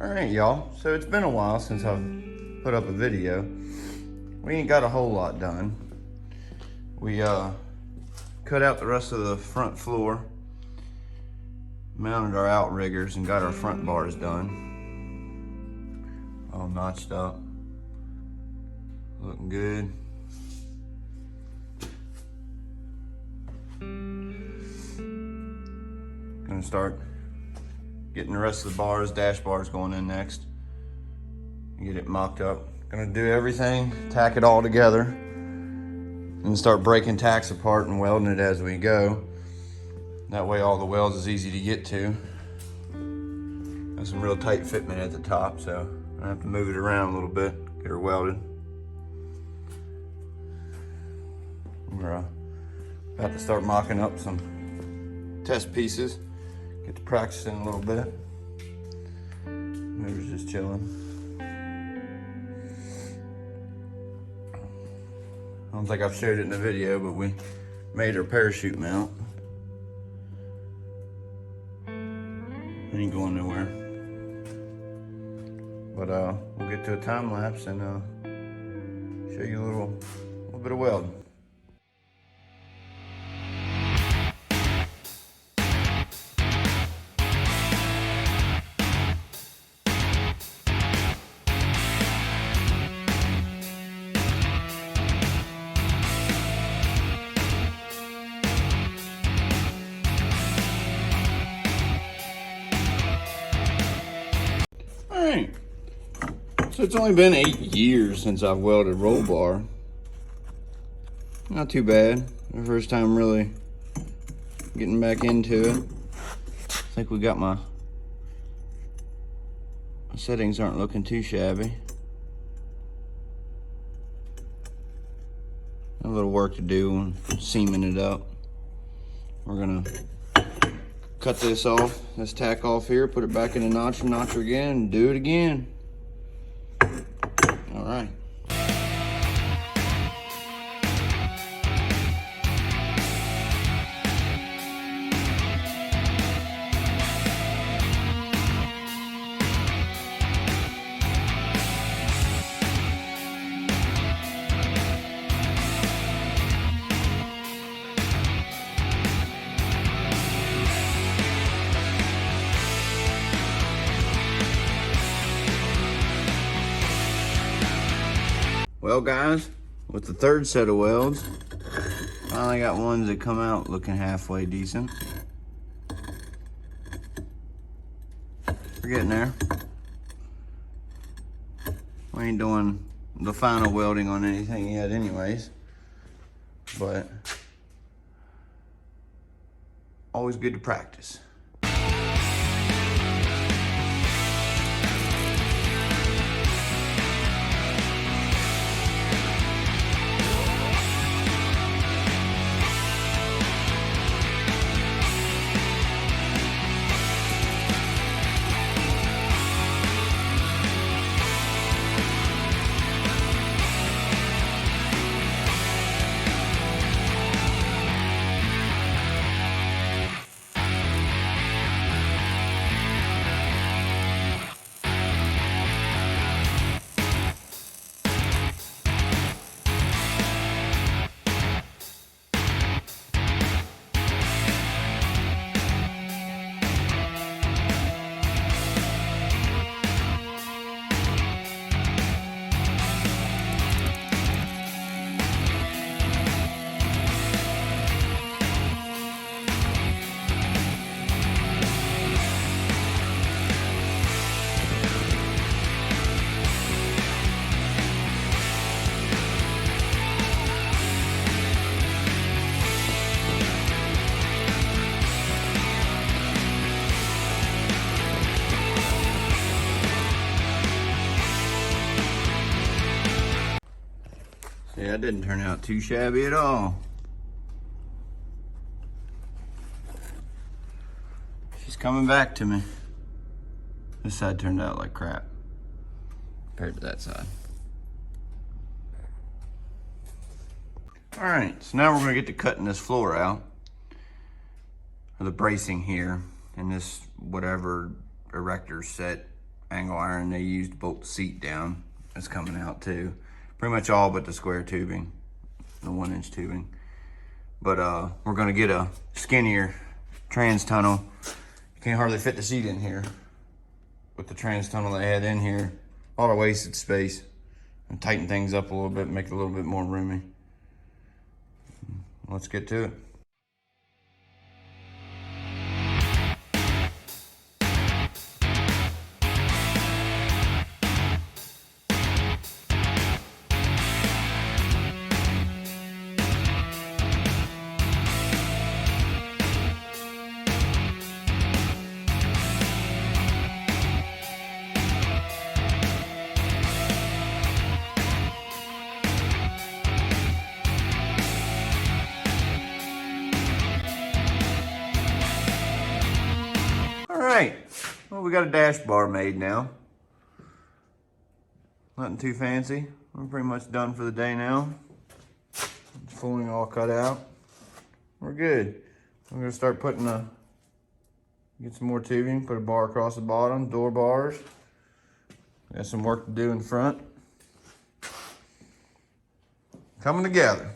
Alright y'all, so it's been a while since I've put up a video. We ain't got a whole lot done. We cut out the rest of the front floor, mounted our outriggers, and got our front bars done. All notched up. Looking good. Gonna start getting the rest of the bars, dash bars going in next. Get it mocked up. Gonna do everything, tack it all together, and start breaking tacks apart and welding it as we go. That way all the welds is easy to get to. Got some real tight fitment at the top, so I have to move it around a little bit, get her welded. We're about to start mocking up some test pieces. Get to practicing a little bit. Motor's just chilling. I don't think I've showed it in the video, but we made our parachute mount. It ain't going nowhere. But we'll get to a time lapse and show you a little bit of welding. Alright, so it's only been 8 years since I've welded roll bar. Not too bad. The first time really getting back into it. I think we got my settings aren't looking too shabby. A little work to do on seaming it up. We're gonna cut this off, this tack off here, put it back in the notcher again, and do it again. All right. Well guys, with the third set of welds, finally got ones that come out looking halfway decent. We're getting there. We ain't doing the final welding on anything yet anyways, but always good to practice. Yeah, it didn't turn out too shabby at all. She's coming back to me. This side turned out like crap compared to that side. All right, so now we're gonna get to cutting this floor out, or the bracing here, and this whatever erector set angle iron they used to bolt the seat down is coming out too. Pretty much all but the square tubing, the 1-inch tubing. But we're gonna get a skinnier trans tunnel. You can't hardly fit the seat in here with the trans tunnel they had in here. A lot of wasted space. And tighten things up a little bit, make it a little bit more roomy. Let's get to it. All right, well, we got a dash bar made now. Nothing too fancy. We're pretty much done for the day now. Flooring all cut out. We're good. I'm gonna start putting get some more tubing, put a bar across the bottom, door bars. Got some work to do in front. Coming together.